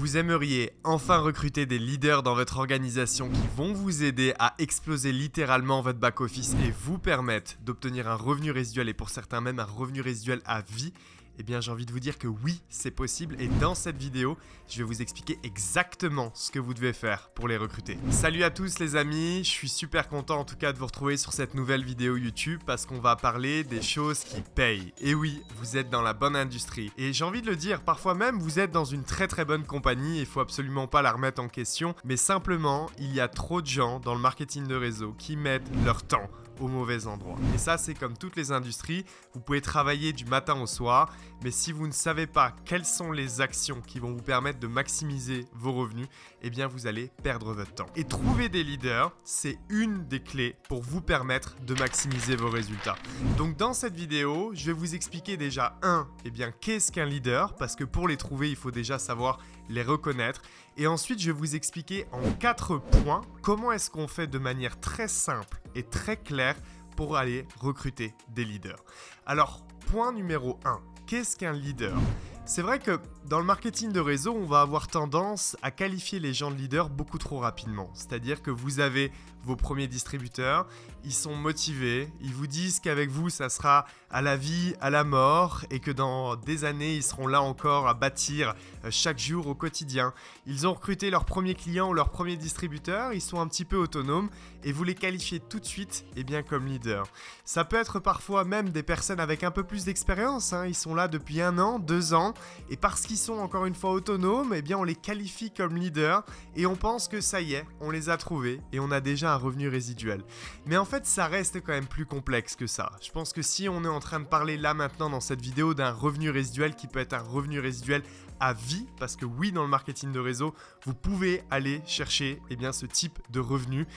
Vous aimeriez enfin recruter des leaders dans votre organisation qui vont vous aider à exploser littéralement votre back-office et vous permettre d'obtenir un revenu résiduel et pour certains même un revenu résiduel à vie? Eh bien, j'ai envie de vous dire que oui, c'est possible et dans cette vidéo, je vais vous expliquer exactement ce que vous devez faire pour les recruter. Salut à tous les amis, je suis super content en tout cas de vous retrouver sur cette nouvelle vidéo YouTube parce qu'on va parler des choses qui payent. Et oui, vous êtes dans la bonne industrie. Et j'ai envie de le dire, parfois même vous êtes dans une très bonne compagnie et il faut absolument pas la remettre en question, mais simplement, il y a trop de gens dans le marketing de réseau qui mettent leur temps au mauvais endroit. Et ça, c'est comme toutes les industries, vous pouvez travailler du matin au soir, mais si vous ne savez pas quelles sont les actions qui vont vous permettre de maximiser vos revenus, eh bien vous allez perdre votre temps. Et trouver des leaders, c'est une des clés pour vous permettre de maximiser vos résultats. Donc dans cette vidéo, je vais vous expliquer déjà eh bien qu'est-ce qu'un leader, parce que pour les trouver, il faut déjà savoir les reconnaître. Et ensuite, je vais vous expliquer en 4 points comment est-ce qu'on fait de manière très simple et très claire pour aller recruter des leaders. Alors, point numéro 1, qu'est-ce qu'un leader ? C'est vrai que dans le marketing de réseau, on va avoir tendance à qualifier les gens de leaders beaucoup trop rapidement. C'est-à-dire que vous avez vos premiers distributeurs, ils sont motivés, ils vous disent qu'avec vous, ça sera à la vie, à la mort et que dans des années, ils seront là encore à bâtir chaque jour au quotidien. Ils ont recruté leur premier client ou leur premier distributeur, ils sont un petit peu autonomes et vous les qualifiez tout de suite comme leader. Ça peut être parfois même des personnes avec un peu plus d'expérience, ils sont là depuis 1 an, 2 ans et parce qu'ils sont encore une fois autonomes, on les qualifie comme leaders et on pense que ça y est, on les a trouvés et on a déjà un revenu résiduel. Mais en fait, ça reste quand même plus complexe que ça. Je pense que si on est en train de parler là maintenant dans cette vidéo d'un revenu résiduel qui peut être un revenu résiduel à vie, parce que oui, dans le marketing de réseau, vous pouvez aller chercher ce type de revenu.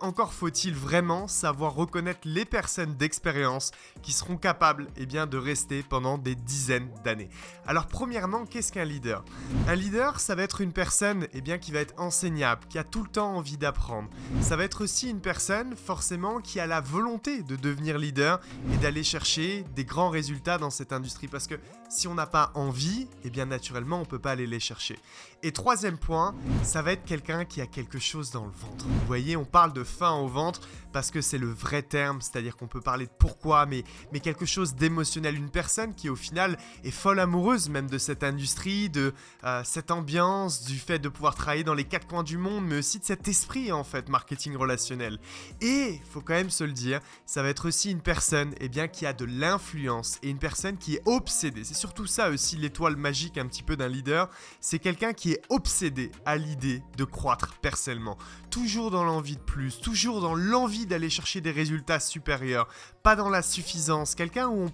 Encore faut-il vraiment savoir reconnaître les personnes d'expérience qui seront capables de rester pendant des dizaines d'années. Alors premièrement, qu'est-ce qu'un leader ? Un leader, ça va être une personne qui va être enseignable, qui a tout le temps envie d'apprendre. Ça va être aussi une personne forcément qui a la volonté de devenir leader et d'aller chercher des grands résultats dans cette industrie. Parce que si on n'a pas envie, naturellement, on ne peut pas aller les chercher. Et troisième point, ça va être quelqu'un qui a quelque chose dans le ventre. Vous voyez, on parle de faim au ventre parce que c'est le vrai terme, c'est-à-dire qu'on peut parler de pourquoi, mais quelque chose d'émotionnel. Une personne qui au final est folle amoureuse même de cette industrie, de cette ambiance, du fait de pouvoir travailler dans les 4 coins du monde, mais aussi de cet esprit en fait marketing relationnel. Et il faut quand même se le dire, ça va être aussi une personne qui a de l'influence et une personne qui est obsédée. C'est surtout ça aussi l'étoile magique un petit peu d'un leader, c'est quelqu'un qui est obsédé à l'idée de croître personnellement, toujours dans l'envie de plus, toujours dans l'envie d'aller chercher des résultats supérieurs, pas dans la suffisance, quelqu'un où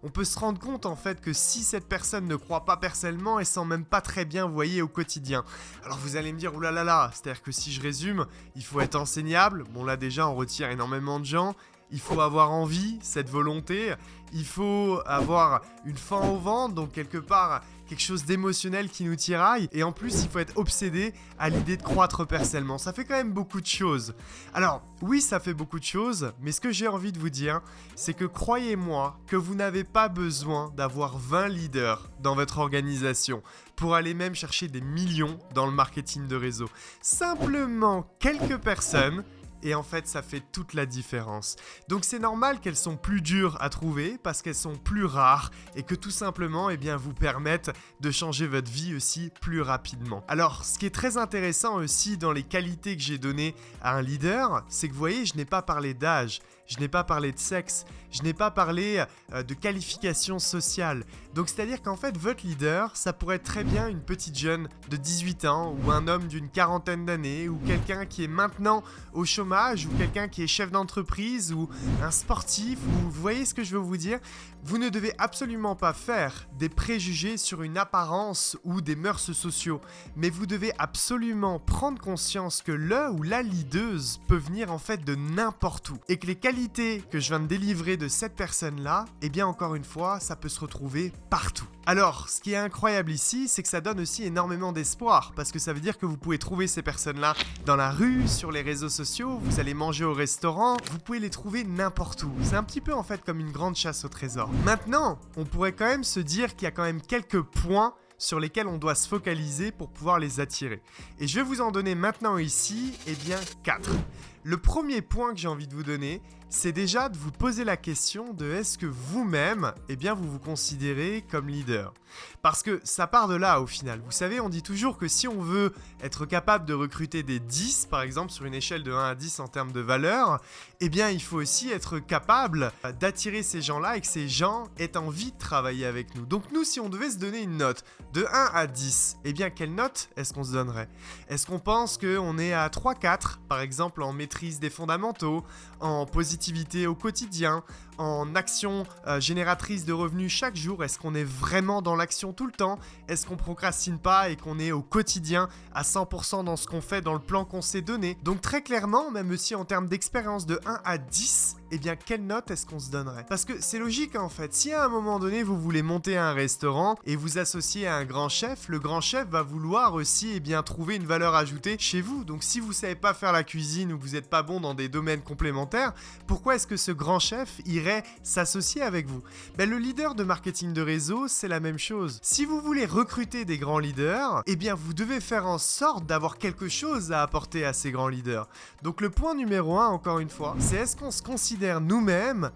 on peut se rendre compte en fait que si cette personne ne croit pas personnellement, elle sent même pas très bien, vous voyez, au quotidien. Alors vous allez me dire, oulala, c'est-à-dire que si je résume, il faut être enseignable, bon là déjà on retire énormément de gens, il faut avoir envie, cette volonté, il faut avoir une faim au ventre, donc quelque part quelque chose d'émotionnel qui nous tiraille, et en plus il faut être obsédé à l'idée de croître personnellement. Ça fait quand même beaucoup de choses. Alors oui, ça fait beaucoup de choses, mais ce que j'ai envie de vous dire, c'est que croyez-moi que vous n'avez pas besoin d'avoir 20 leaders dans votre organisation pour aller même chercher des millions dans le marketing de réseau. Simplement quelques personnes. Et en fait, ça fait toute la différence. Donc c'est normal qu'elles sont plus dures à trouver parce qu'elles sont plus rares et que tout simplement, vous permettent de changer votre vie aussi plus rapidement. Alors, ce qui est très intéressant aussi dans les qualités que j'ai données à un leader, c'est que vous voyez, je n'ai pas parlé d'âge, je n'ai pas parlé de sexe, je n'ai pas parlé de qualification sociale. Donc c'est-à-dire qu'en fait, votre leader, ça pourrait être très bien une petite jeune de 18 ans ou un homme d'une 40aine d'années ou quelqu'un qui est maintenant au chômage ou quelqu'un qui est chef d'entreprise ou un sportif ou vous voyez ce que je veux vous dire ? Vous ne devez absolument pas faire des préjugés sur une apparence ou des mœurs sociaux, mais vous devez absolument prendre conscience que le ou la leaduse peut venir en fait de n'importe où et que les qualités que je viens de délivrer de cette personne-là, encore une fois, ça peut se retrouver partout. Alors, ce qui est incroyable ici, c'est que ça donne aussi énormément d'espoir parce que ça veut dire que vous pouvez trouver ces personnes-là dans la rue, sur les réseaux sociaux, vous allez manger au restaurant, vous pouvez les trouver n'importe où. C'est un petit peu en fait comme une grande chasse au trésor. Maintenant, on pourrait quand même se dire qu'il y a quand même quelques points sur lesquels on doit se focaliser pour pouvoir les attirer. Et je vais vous en donner maintenant ici, 4. Le premier point que j'ai envie de vous donner, c'est déjà de vous poser la question de est-ce que vous-même, vous vous considérez comme leader. Parce que ça part de là au final. Vous savez, on dit toujours que si on veut être capable de recruter des 10, par exemple sur une échelle de 1 à 10 en termes de valeur, il faut aussi être capable d'attirer ces gens-là et que ces gens aient envie de travailler avec nous. Donc nous, si on devait se donner une note de 1 à 10, quelle note est-ce qu'on se donnerait? Est-ce qu'on pense qu'on est à 3-4, par exemple en maîtrise des fondamentaux, en positivité au quotidien, en action génératrice de revenus chaque jour? Est-ce qu'on est vraiment dans l'action tout le temps? Est-ce qu'on procrastine pas et qu'on est au quotidien à 100% dans ce qu'on fait, dans le plan qu'on s'est donné? Donc très clairement, même aussi en termes d'expérience de 1 à 10, quelle note est-ce qu'on se donnerait? Parce que c'est logique en fait, si à un moment donné vous voulez monter un restaurant et vous associer à un grand chef, le grand chef va vouloir aussi trouver une valeur ajoutée chez vous. Donc si vous savez pas faire la cuisine ou que vous n'êtes pas bon dans des domaines complémentaires, pourquoi est-ce que ce grand chef irait s'associer avec vous? Le leader de marketing de réseau, c'est la même chose. Si vous voulez recruter des grands leaders, vous devez faire en sorte d'avoir quelque chose à apporter à ces grands leaders. Donc le point numéro 1, encore une fois, c'est est-ce qu'on se considère nous-mêmes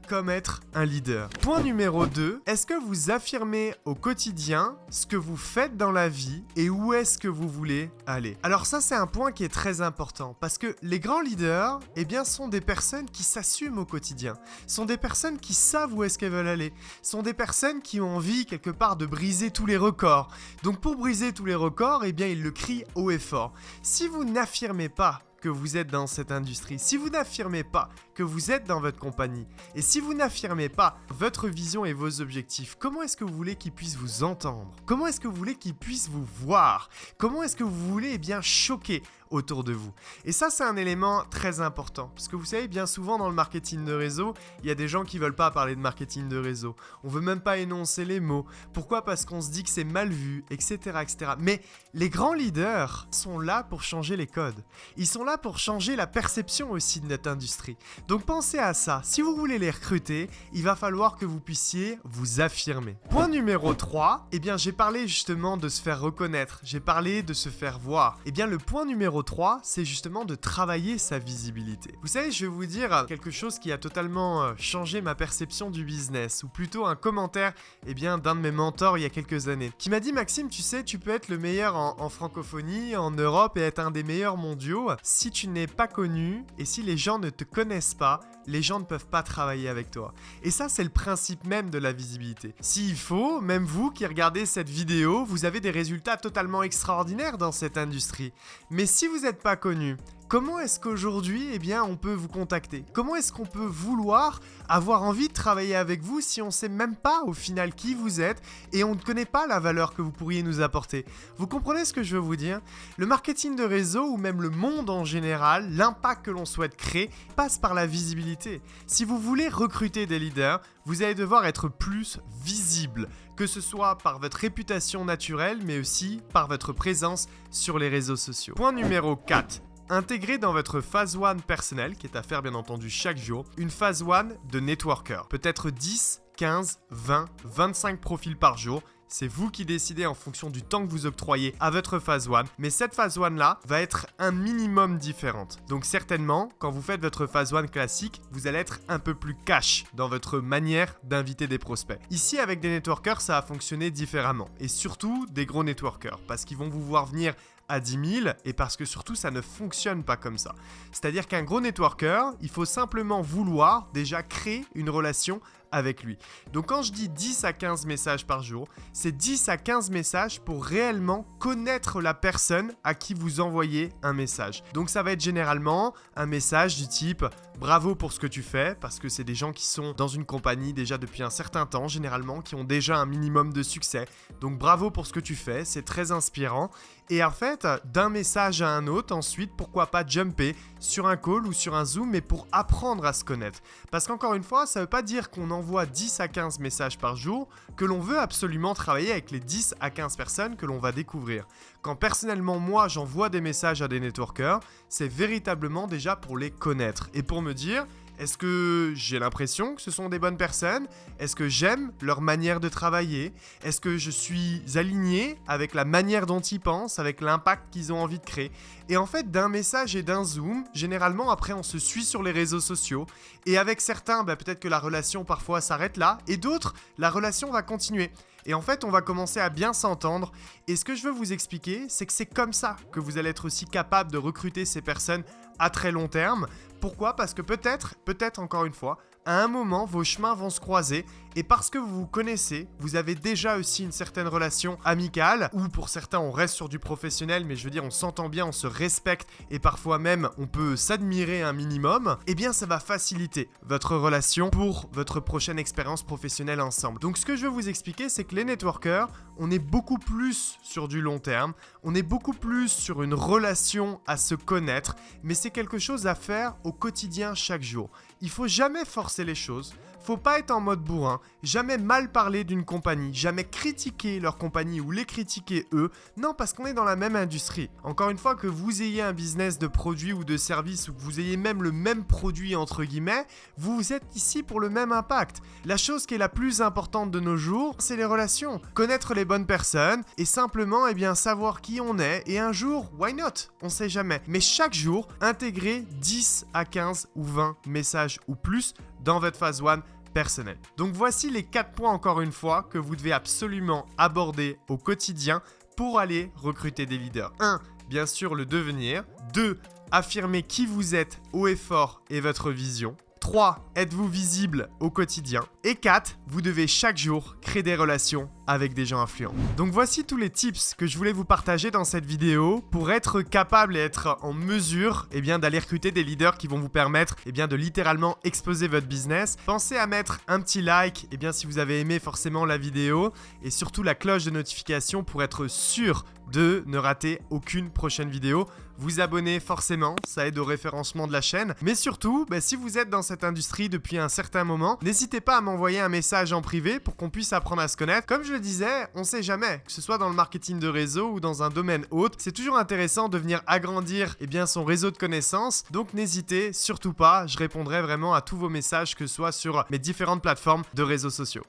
comme être un leader. Point numéro 2, est-ce que vous affirmez au quotidien ce que vous faites dans la vie et où est-ce que vous voulez aller? Alors ça, c'est un point qui est très important parce que les grands leaders, sont des personnes qui s'assument au quotidien, sont des personnes qui savent où est-ce qu'elles veulent aller, sont des personnes qui ont envie quelque part de briser tous les records. Donc pour briser tous les records, ils le crient haut et fort. Si vous n'affirmez pas que vous êtes dans cette industrie, si vous n'affirmez pas que vous êtes dans votre compagnie, et si vous n'affirmez pas votre vision et vos objectifs, comment est-ce que vous voulez qu'ils puissent vous entendre? Comment est-ce que vous voulez qu'ils puissent vous voir? Comment est-ce que vous voulez choquer autour de vous? Et ça, c'est un élément très important, parce que vous savez, bien souvent dans le marketing de réseau, il y a des gens qui veulent pas parler de marketing de réseau. On veut même pas énoncer les mots. Pourquoi? Parce qu'on se dit que c'est mal vu, etc., etc. Mais les grands leaders sont là pour changer les codes. Ils sont là pour changer la perception aussi de notre industrie. Donc pensez à ça. Si vous voulez les recruter, il va falloir que vous puissiez vous affirmer. Point numéro 3, j'ai parlé justement de se faire reconnaître. J'ai parlé de se faire voir. Le point numéro 3, c'est justement de travailler sa visibilité. Vous savez, je vais vous dire quelque chose qui a totalement changé ma perception du business, ou plutôt un commentaire d'un de mes mentors il y a quelques années, qui m'a dit: Maxime, tu sais, tu peux être le meilleur en francophonie, en Europe et être un des meilleurs mondiaux. Si tu n'es pas connu et si les gens ne te connaissent pas, les gens ne peuvent pas travailler avec toi. Et ça, c'est le principe même de la visibilité. S'il faut, même vous qui regardez cette vidéo, vous avez des résultats totalement extraordinaires dans cette industrie. Mais si vous n'êtes pas connu, comment est-ce qu'aujourd'hui, on peut vous contacter? Comment est-ce qu'on peut vouloir avoir envie de travailler avec vous si on ne sait même pas au final qui vous êtes et on ne connaît pas la valeur que vous pourriez nous apporter? Vous comprenez ce que je veux vous dire? Le marketing de réseau ou même le monde en général, l'impact que l'on souhaite créer passe par la visibilité. Si vous voulez recruter des leaders, vous allez devoir être plus visible, que ce soit par votre réputation naturelle, mais aussi par votre présence sur les réseaux sociaux. Point numéro 4. Intégrez dans votre phase 1 personnelle, qui est à faire bien entendu chaque jour, une phase 1 de networker. Peut-être 10, 15, 20, 25 profils par jour. C'est vous qui décidez en fonction du temps que vous octroyez à votre phase 1. Mais cette phase 1 là va être un minimum différente. Donc certainement, quand vous faites votre phase 1 classique, vous allez être un peu plus cash dans votre manière d'inviter des prospects. Ici, avec des networkers, ça va fonctionner différemment. Et surtout, des gros networkers. Parce qu'ils vont vous voir venir à 10 000 et parce que surtout ça ne fonctionne pas comme ça. C'est-à-dire qu'un gros networker, il faut simplement vouloir déjà créer une relation avec lui. Donc quand je dis 10 à 15 messages par jour, c'est 10 à 15 messages pour réellement connaître la personne à qui vous envoyez un message. Donc ça va être généralement un message du type « Bravo pour ce que tu fais » parce que c'est des gens qui sont dans une compagnie déjà depuis un certain temps, généralement, qui ont déjà un minimum de succès. Donc bravo pour ce que tu fais, c'est très inspirant. Et en fait, d'un message à un autre, ensuite, pourquoi pas jumper sur un call ou sur un Zoom, mais pour apprendre à se connaître. Parce qu'encore une fois, ça ne veut pas dire qu'on envoie 10 à 15 messages par jour, que l'on veut absolument travailler avec les 10 à 15 personnes que l'on va découvrir. Quand personnellement, moi, j'envoie des messages à des networkers, c'est véritablement déjà pour les connaître et pour me dire... Est-ce que j'ai l'impression que ce sont des bonnes personnes? Est-ce que j'aime leur manière de travailler? Est-ce que je suis aligné avec la manière dont ils pensent, avec l'impact qu'ils ont envie de créer? Et en fait, d'un message et d'un zoom, généralement après on se suit sur les réseaux sociaux. Et avec certains, peut-être que la relation parfois s'arrête là. Et d'autres, la relation va continuer. Et en fait, on va commencer à bien s'entendre. Et ce que je veux vous expliquer, c'est que c'est comme ça que vous allez être aussi capable de recruter ces personnes à très long terme. Pourquoi? Parce que peut-être encore une fois, à un moment, vos chemins vont se croiser et parce que vous vous connaissez, vous avez déjà aussi une certaine relation amicale ou pour certains, on reste sur du professionnel, mais je veux dire, on s'entend bien, on se respecte et parfois même, on peut s'admirer un minimum, eh bien, ça va faciliter votre relation pour votre prochaine expérience professionnelle ensemble. Donc, ce que je veux vous expliquer, c'est que les networkers, on est beaucoup plus sur du long terme, on est beaucoup plus sur une relation à se connaître, mais c'est quelque chose à faire au quotidien chaque jour. Il faut jamais forcer les choses, faut pas être en mode bourrin, jamais mal parler d'une compagnie, jamais critiquer leur compagnie ou les critiquer eux. Non, parce qu'on est dans la même industrie. Encore une fois, que vous ayez un business de produits ou de services ou que vous ayez même le même produit entre guillemets, vous êtes ici pour le même impact. La chose qui est la plus importante de nos jours, c'est les relations. Connaître les bonnes personnes et simplement savoir qui on est et un jour, why not? On sait jamais. Mais chaque jour, intégrer 10 à 15 ou 20 messages ou plus dans votre phase 1 personnel. Donc voici les 4 points encore une fois que vous devez absolument aborder au quotidien pour aller recruter des leaders. 1. Bien sûr le devenir. 2. Affirmer qui vous êtes haut et fort et votre vision. 3. Êtes-vous visible au quotidien? Et 4. Vous devez chaque jour créer des relations avec des gens influents. Donc voici tous les tips que je voulais vous partager dans cette vidéo pour être capable et être en mesure d'aller recruter des leaders qui vont vous permettre de littéralement exploser votre business. Pensez à mettre un petit like si vous avez aimé forcément la vidéo et surtout la cloche de notification pour être sûr de ne rater aucune prochaine vidéo. Vous abonner forcément, ça aide au référencement de la chaîne. Mais surtout, si vous êtes dans cette industrie depuis un certain moment, n'hésitez pas à m'envoyer un message en privé pour qu'on puisse apprendre à se connaître. Comme je le disais, on sait jamais, que ce soit dans le marketing de réseau ou dans un domaine autre, c'est toujours intéressant de venir agrandir son réseau de connaissances. Donc n'hésitez surtout pas, je répondrai vraiment à tous vos messages, que ce soit sur mes différentes plateformes de réseaux sociaux.